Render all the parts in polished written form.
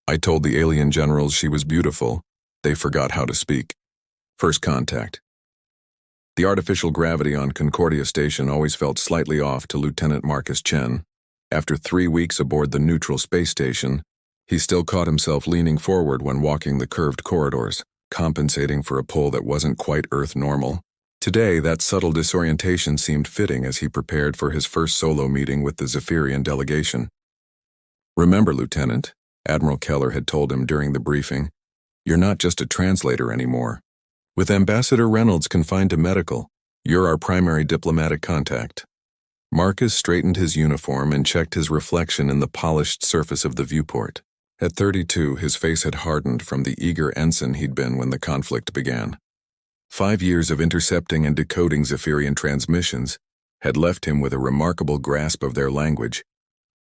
I told the alien generals she was beautiful. They forgot how to speak. First contact. The artificial gravity on Concordia Station always felt slightly off to Lieutenant Marcus Chen. After 3 weeks aboard the neutral space station, he still caught himself leaning forward when walking the curved corridors, compensating for a pull that wasn't quite Earth normal. Today, that subtle disorientation seemed fitting as he prepared for his first solo meeting with the Zephyrian delegation. "Remember, Lieutenant," Admiral Keller had told him during the briefing, "you're not just a translator anymore. With Ambassador Reynolds confined to medical, you're our primary diplomatic contact." Marcus straightened his uniform and checked his reflection in the polished surface of the viewport. At 32, his face had hardened from the eager ensign he'd been when the conflict began. 5 years of intercepting and decoding Zephyrian transmissions had left him with a remarkable grasp of their language,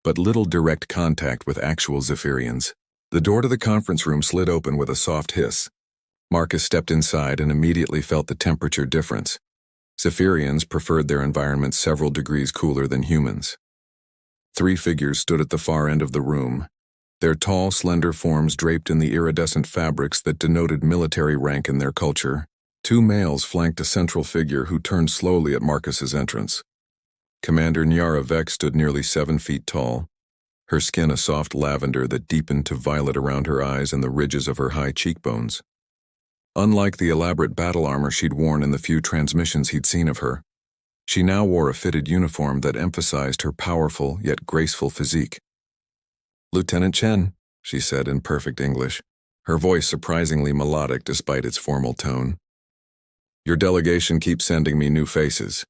but little direct contact with actual Zephyrians. The door to the conference room slid open with a soft hiss. Marcus stepped inside and immediately felt the temperature difference. Zephyrians preferred their environment several degrees cooler than humans. 3 figures stood at the far end of the room, their tall, slender forms draped in the iridescent fabrics that denoted military rank in their culture. 2 males flanked a central figure who turned slowly at Marcus's entrance. Commander Nyara Vex stood nearly 7 feet tall, her skin a soft lavender that deepened to violet around her eyes and the ridges of her high cheekbones. Unlike the elaborate battle armor she'd worn in the few transmissions he'd seen of her, she now wore a fitted uniform that emphasized her powerful yet graceful physique. "Lieutenant Chen," she said in perfect English, her voice surprisingly melodic despite its formal tone. "Your delegation keeps sending me new faces."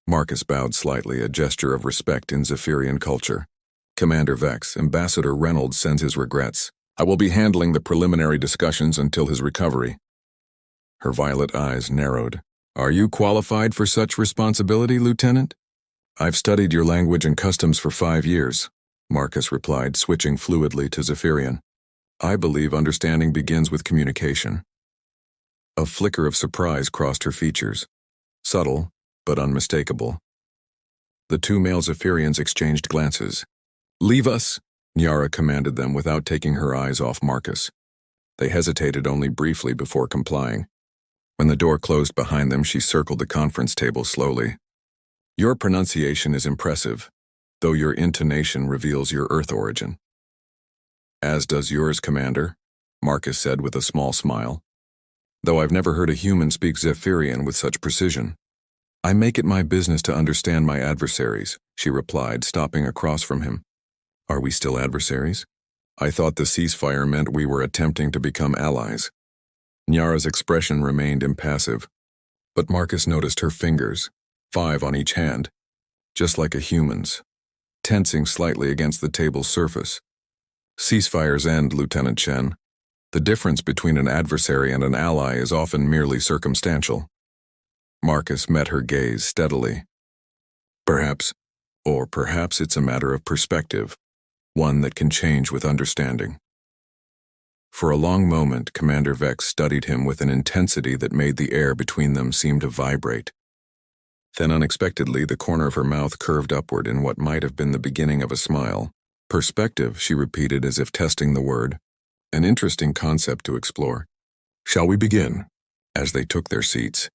Marcus bowed slightly, a gesture of respect in Zephyrian culture. "Commander Vex, Ambassador Reynolds sends his regrets. I will be handling the preliminary discussions until his recovery." Her violet eyes narrowed. "Are you qualified for such responsibility, Lieutenant?" "I've studied your language and customs for 5 years," Marcus replied, switching fluidly to Zephyrian. "I believe understanding begins with communication." A flicker of surprise crossed her features, subtle but unmistakable. The 2 male Zephyrians exchanged glances. "Leave us," Nyara commanded them without taking her eyes off Marcus. They hesitated only briefly before complying. When the door closed behind them, she circled the conference table slowly. "Your pronunciation is impressive, though your intonation reveals your Earth origin." "As does yours, Commander," Marcus said with a small smile. "Though I've never heard a human speak Zephyrian with such precision." "I make it my business to understand my adversaries," she replied, stopping across from him. "Are we still adversaries? I thought the ceasefire meant we were attempting to become allies." Nyara's expression remained impassive, but Marcus noticed her fingers, 5 on each hand, just like a human's, tensing slightly against the table's surface. "Ceasefires end, Lieutenant Chen. The difference between an adversary and an ally is often merely circumstantial." Marcus met her gaze steadily. "Perhaps it's a matter of perspective, one that can change with understanding." For a long moment, Commander Vex studied him with an intensity that made the air between them seem to vibrate. Then unexpectedly, the corner of her mouth curved upward in what might have been the beginning of a smile. "Perspective," she repeated as if testing the word. "An interesting concept to explore. Shall we begin?" As they took their seats,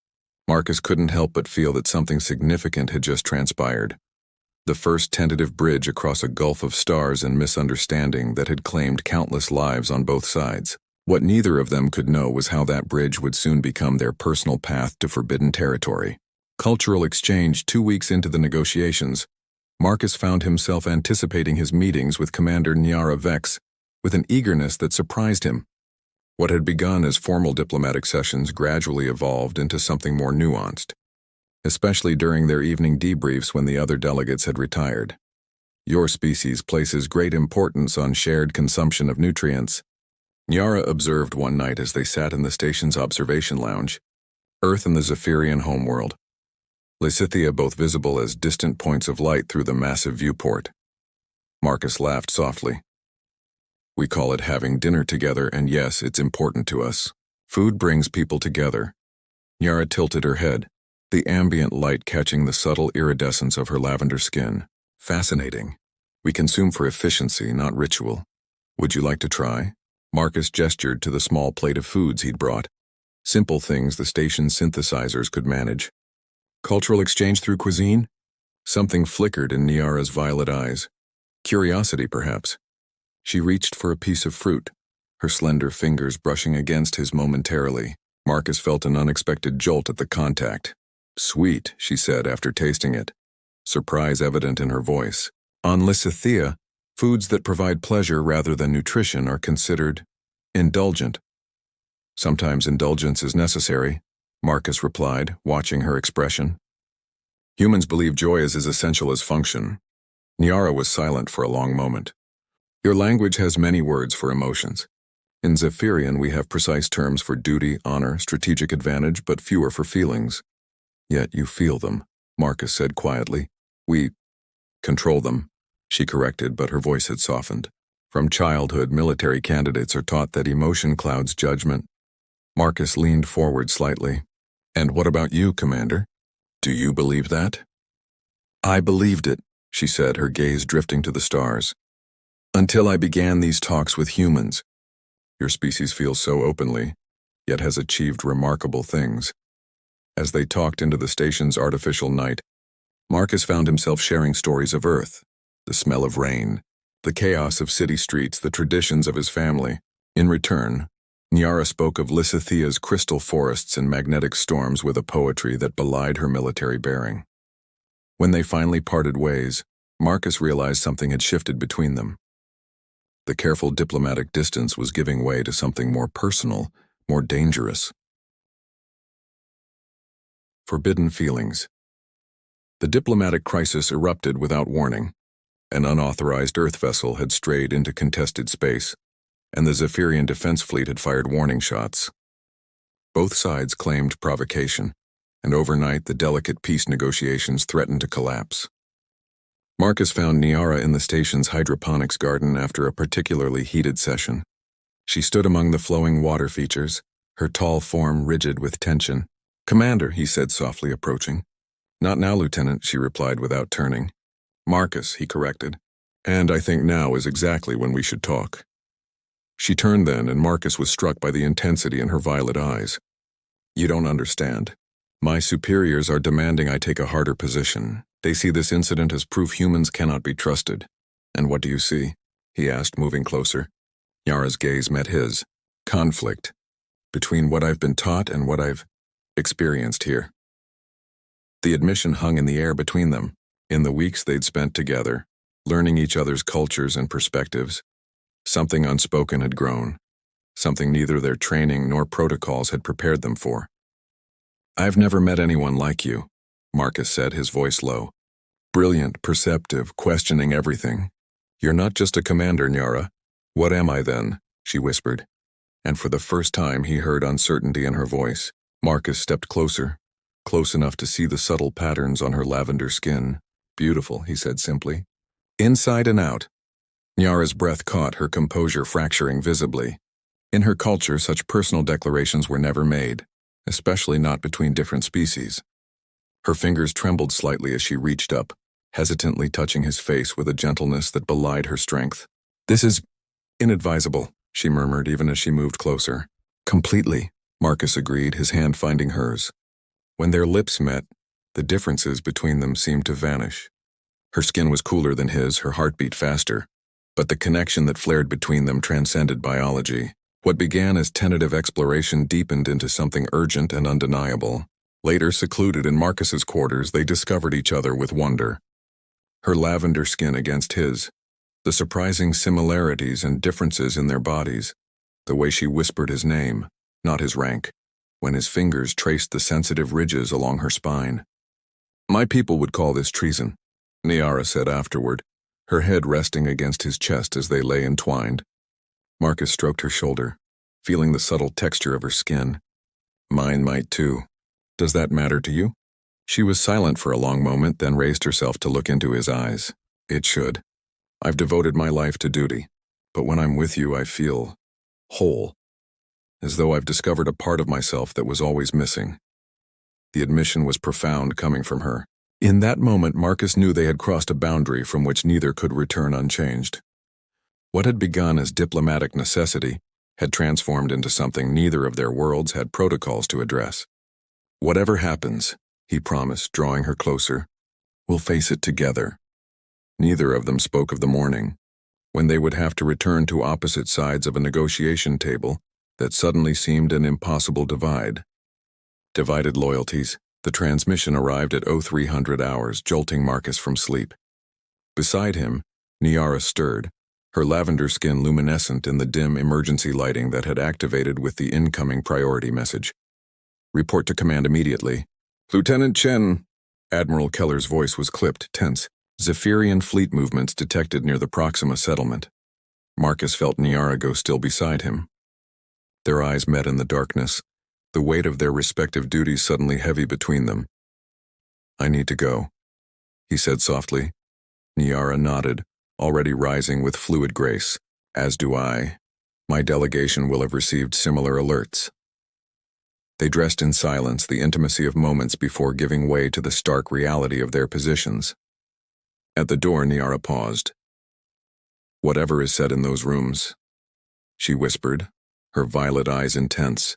Marcus couldn't help but feel that something significant had just transpired. The first tentative bridge across a gulf of stars and misunderstanding that had claimed countless lives on both sides. What neither of them could know was how that bridge would soon become their personal path to forbidden territory. Cultural exchange 2 weeks into the negotiations, Marcus found himself anticipating his meetings with Commander Nyara Vex with an eagerness that surprised him. What had begun as formal diplomatic sessions gradually evolved into something more nuanced, especially during their evening debriefs when the other delegates had retired. "Your species places great importance on shared consumption of nutrients," Nyara observed one night as they sat in the station's observation lounge. Earth and the Zephyrian homeworld, Lysithia both visible as distant points of light through the massive viewport. Marcus laughed softly. "We call it having dinner together, and yes, it's important to us. Food brings people together." Nyara tilted her head, the ambient light catching the subtle iridescence of her lavender skin. "Fascinating. We consume for efficiency, not ritual. Would you like to try? Marcus gestured to the small plate of foods he'd brought. Simple things the station's synthesizers could manage. Cultural exchange through cuisine? Something flickered in Niara's violet eyes. Curiosity, perhaps. She reached for a piece of fruit, her slender fingers brushing against his momentarily. Marcus felt an unexpected jolt at the contact. Sweet, she said after tasting it, surprise evident in her voice. On Lysithea, foods that provide pleasure rather than nutrition are considered indulgent. Sometimes indulgence is necessary, Marcus replied, watching her expression. Humans believe joy is as essential as function. Niara was silent for a long moment. Your language has many words for emotions. In Zephyrian, we have precise terms for duty, honor, strategic advantage, but fewer for feelings. Yet you feel them, Marcus said quietly. We control them, she corrected, but her voice had softened. From childhood, military candidates are taught that emotion clouds judgment. Marcus leaned forward slightly. And what about you, Commander? Do you believe that? I believed it, she said, her gaze drifting to the stars. Until I began these talks with humans. Your species feels so openly, yet has achieved remarkable things. As they talked into the station's artificial night, Marcus found himself sharing stories of Earth, the smell of rain, the chaos of city streets, the traditions of his family. In return, Niara spoke of Lysithea's crystal forests and magnetic storms with a poetry that belied her military bearing. When they finally parted ways, Marcus realized something had shifted between them. The careful diplomatic distance was giving way to something more personal, more dangerous. Forbidden feelings. The diplomatic crisis erupted without warning. An unauthorized Earth vessel had strayed into contested space, and the Zephyrian defense fleet had fired warning shots. Both sides claimed provocation, and overnight the delicate peace negotiations threatened to collapse. Marcus found Niara in the station's hydroponics garden after a particularly heated session. She stood among the flowing water features, her tall form rigid with tension. Commander, he said softly, approaching. Not now, Lieutenant, she replied without turning. Marcus, he corrected. And I think now is exactly when we should talk. She turned then, and Marcus was struck by the intensity in her violet eyes. You don't understand. My superiors are demanding I take a harder position. They see this incident as proof humans cannot be trusted. And what do you see? He asked, moving closer. Yara's gaze met his. Conflict. Between what I've been taught and what I've experienced here. The admission hung in the air between them. In the weeks they'd spent together, learning each other's cultures and perspectives, something unspoken had grown, something neither their training nor protocols had prepared them for. I've never met anyone like you, Marcus said, his voice low. Brilliant, perceptive, questioning everything. You're not just a commander, Niara. What am I then? She whispered. And for the first time he heard uncertainty in her voice. Marcus stepped closer, close enough to see the subtle patterns on her lavender skin. Beautiful, he said simply. Inside and out. Niara's breath caught, her composure fracturing visibly. In her culture, such personal declarations were never made, especially not between different species. Her fingers trembled slightly as she reached up, hesitantly touching his face with a gentleness that belied her strength. This is inadvisable, she murmured even as she moved closer. Completely, Marcus agreed, his hand finding hers. When their lips met, the differences between them seemed to vanish. Her skin was cooler than his, her heart beat faster, but the connection that flared between them transcended biology. What began as tentative exploration deepened into something urgent and undeniable. Later, secluded in Marcus's quarters, they discovered each other with wonder. Her lavender skin against his, the surprising similarities and differences in their bodies, the way she whispered his name, not his rank, when his fingers traced the sensitive ridges along her spine. My people would call this treason, Niara said afterward, her head resting against his chest as they lay entwined. Marcus stroked her shoulder, feeling the subtle texture of her skin. Mine might too. Does that matter to you? She was silent for a long moment, then raised herself to look into his eyes. It should. I've devoted my life to duty, but when I'm with you I feel whole, as though I've discovered a part of myself that was always missing. The admission was profound coming from her. In that moment, Marcus knew they had crossed a boundary from which neither could return unchanged. What had begun as diplomatic necessity had transformed into something neither of their worlds had protocols to address. "Whatever happens," he promised, drawing her closer, "we'll face it together." Neither of them spoke of the morning, when they would have to return to opposite sides of a negotiation table that suddenly seemed an impossible divide. Divided loyalties. The transmission arrived at 0300 hours, jolting Marcus from sleep. Beside him, Niara stirred, her lavender skin luminescent in the dim emergency lighting that had activated with the incoming priority message. "Report to command immediately." "Lieutenant Chen." Admiral Keller's voice was clipped, tense. Zephyrian fleet movements detected near the Proxima settlement. Marcus felt Niara go still beside him. Their eyes met in the darkness, the weight of their respective duties suddenly heavy between them. "I need to go," he said softly. Niara nodded, already rising with fluid grace. "As do I. My delegation will have received similar alerts." They dressed in silence, the intimacy of moments before giving way to the stark reality of their positions. At the door, Niara paused. "Whatever is said in those rooms," she whispered, her violet eyes intense,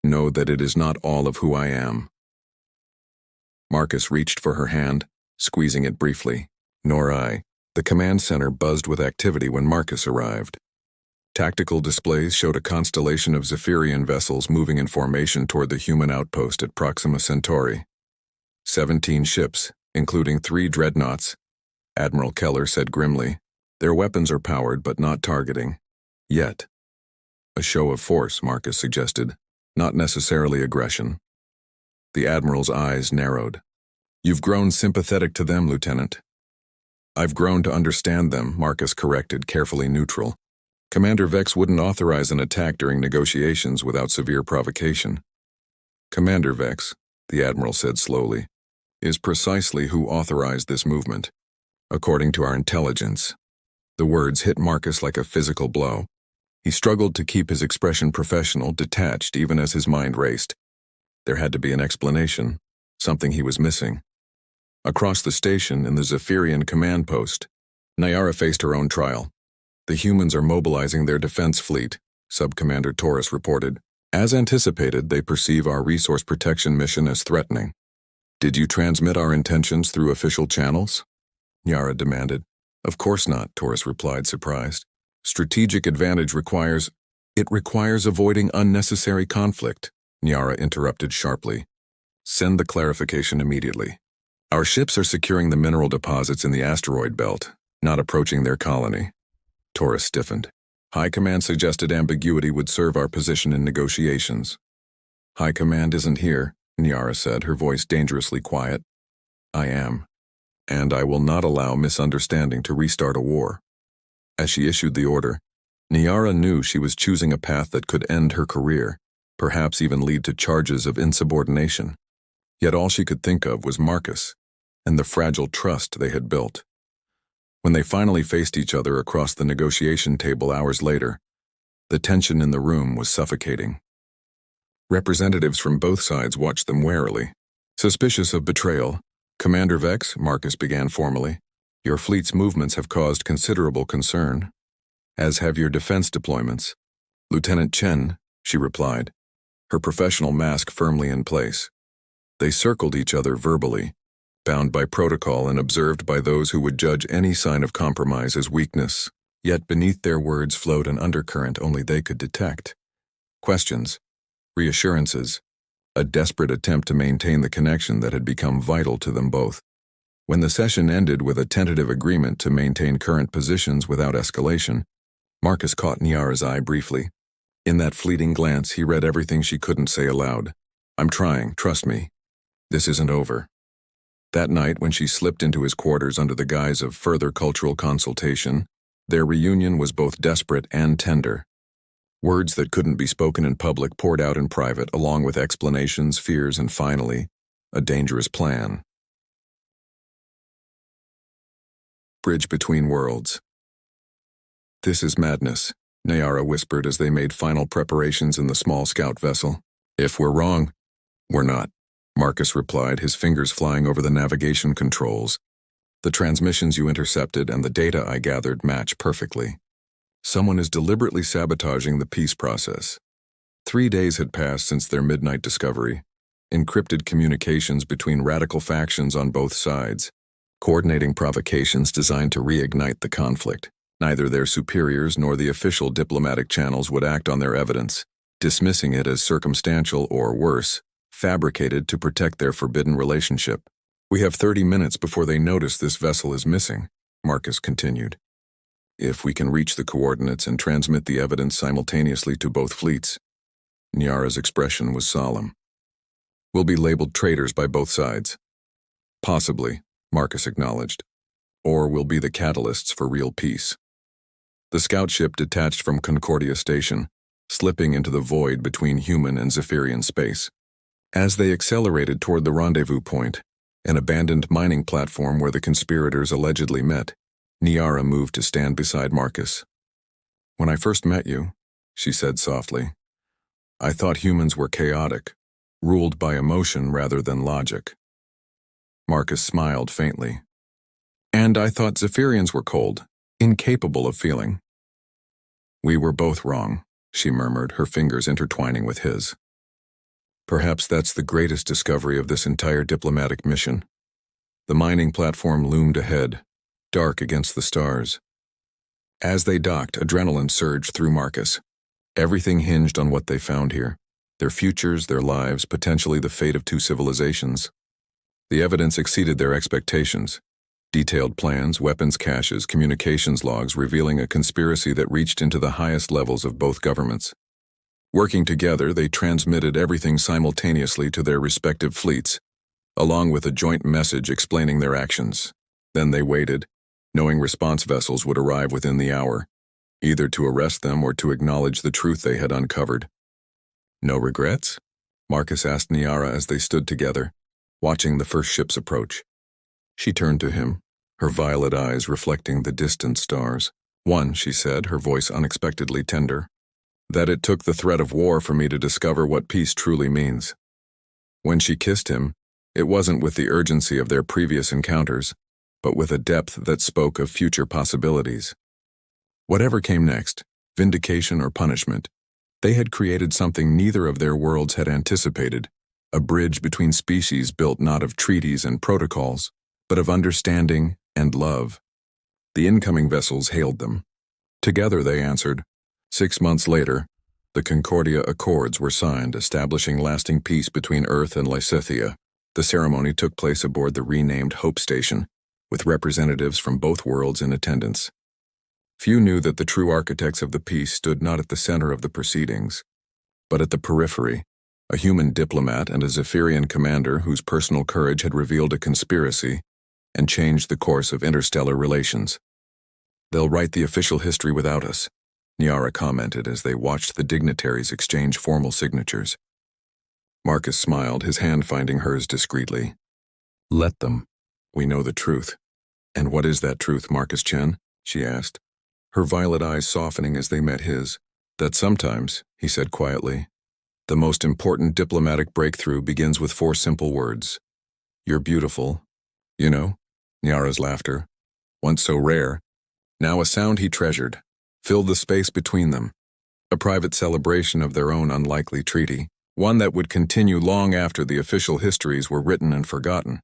"know that it is not all of who I am." Marcus reached for her hand, squeezing it briefly. "Nor I." The command center buzzed with activity when Marcus arrived. Tactical displays showed a constellation of Zephyrian vessels moving in formation toward the human outpost at Proxima Centauri. 17 ships, including 3 dreadnoughts, Admiral Keller said grimly. "Their weapons are powered but not targeting. Yet." "A show of force," Marcus suggested, "not necessarily aggression." The Admiral's eyes narrowed. "You've grown sympathetic to them, Lieutenant." "I've grown to understand them," Marcus corrected, carefully neutral. "Commander Vex wouldn't authorize an attack during negotiations without severe provocation." "Commander Vex," the Admiral said slowly, "is precisely who authorized this movement. According to our intelligence." The words hit Marcus like a physical blow. He struggled to keep his expression professional, detached even as his mind raced. There had to be an explanation, something he was missing. Across the station, in the Zephyrian command post, Niara faced her own trial. "The humans are mobilizing their defense fleet," Sub-Commander Taurus reported. "As anticipated, they perceive our resource protection mission as threatening." "Did you transmit our intentions through official channels?" Niara demanded. "Of course not," Taurus replied, surprised. "Strategic advantage requires—" "It requires avoiding unnecessary conflict," Niara interrupted sharply. "Send the clarification immediately. Our ships are securing the mineral deposits in the asteroid belt, not approaching their colony." Taurus stiffened. "High Command suggested ambiguity would serve our position in negotiations." "High Command isn't here," Niara said, her voice dangerously quiet. "I am. And I will not allow misunderstanding to restart a war." As she issued the order, Niara knew she was choosing a path that could end her career, perhaps even lead to charges of insubordination. Yet all she could think of was Marcus and the fragile trust they had built. When they finally faced each other across the negotiation table hours later, the tension in the room was suffocating. Representatives from both sides watched them warily. "Suspicious of betrayal, Commander Vex," Marcus began formally, "your fleet's movements have caused considerable concern, as have your defense deployments." "Lieutenant Chen," she replied, her professional mask firmly in place. They circled each other verbally, bound by protocol and observed by those who would judge any sign of compromise as weakness, yet beneath their words flowed an undercurrent only they could detect. Questions, reassurances, a desperate attempt to maintain the connection that had become vital to them both. When the session ended with a tentative agreement to maintain current positions without escalation, Marcus caught Niara's eye briefly. In that fleeting glance, he read everything she couldn't say aloud. "I'm trying, trust me. This isn't over." That night, when she slipped into his quarters under the guise of further cultural consultation, their reunion was both desperate and tender. Words that couldn't be spoken in public poured out in private, along with explanations, fears, and finally, a dangerous plan. Bridge between worlds. "This is madness," Niara whispered as they made final preparations in the small scout vessel. "If we're wrong, we're not," Marcus replied, his fingers flying over the navigation controls. The transmissions you intercepted and the data I gathered match perfectly. Someone is deliberately sabotaging the peace process. 3 days had passed since their midnight discovery. Encrypted communications between radical factions on both sides, coordinating provocations designed to reignite the conflict. Neither their superiors nor the official diplomatic channels would act on their evidence, dismissing it as circumstantial or worse, fabricated to protect their forbidden relationship. "We have 30 minutes before they notice this vessel is missing," Marcus continued. "If we can reach the coordinates and transmit the evidence simultaneously to both fleets." Nyara's expression was solemn. "We'll be labeled traitors by both sides." "Possibly," Marcus acknowledged. "Or we'll be the catalysts for real peace." The scout ship detached from Concordia Station, slipping into the void between human and Zephyrian space. As they accelerated toward the rendezvous point, an abandoned mining platform where the conspirators allegedly met, Nyara moved to stand beside Marcus. "When I first met you," she said softly, "I thought humans were chaotic, ruled by emotion rather than logic." Marcus smiled faintly. "And I thought Zephyrians were cold, incapable of feeling." "We were both wrong," she murmured, her fingers intertwining with his. "Perhaps that's the greatest discovery of this entire diplomatic mission." The mining platform loomed ahead, dark against the stars. As they docked, adrenaline surged through Marcus. Everything hinged on what they found here. Their futures, their lives, potentially the fate of 2 civilizations. The evidence exceeded their expectations. Detailed plans, weapons caches, communications logs revealing a conspiracy that reached into the highest levels of both governments. Working together, they transmitted everything simultaneously to their respective fleets, along with a joint message explaining their actions. Then they waited, knowing response vessels would arrive within the hour, either to arrest them or to acknowledge the truth they had uncovered. "No regrets?" Marcus asked Nyara as they stood together, watching the first ships approach. She turned to him, her violet eyes reflecting the distant stars. "One," she said, her voice unexpectedly tender, "that it took the threat of war for me to discover what peace truly means." When she kissed him, it wasn't with the urgency of their previous encounters, but with a depth that spoke of future possibilities. Whatever came next, vindication or punishment, they had created something neither of their worlds had anticipated, a bridge between species built not of treaties and protocols, but of understanding and love. The incoming vessels hailed them. Together they answered. 6 months later, the Concordia Accords were signed, establishing lasting peace between Earth and Lysithia. The ceremony took place aboard the renamed Hope Station, with representatives from both worlds in attendance. Few knew that the true architects of the peace stood not at the center of the proceedings, but at the periphery, a human diplomat and a Zephyrian commander whose personal courage had revealed a conspiracy and changed the course of interstellar relations. "They'll write the official history without us," Nyara commented as they watched the dignitaries exchange formal signatures. Marcus smiled, his hand finding hers discreetly. "Let them. We know the truth." "And what is that truth, Marcus Chen?" she asked, her violet eyes softening as they met his. "That sometimes," he said quietly, "the most important diplomatic breakthrough begins with 4 simple words. You're beautiful. You know?" Nyara's laughter, once so rare, now a sound he treasured, filled the space between them. A private celebration of their own unlikely treaty, one that would continue long after the official histories were written and forgotten.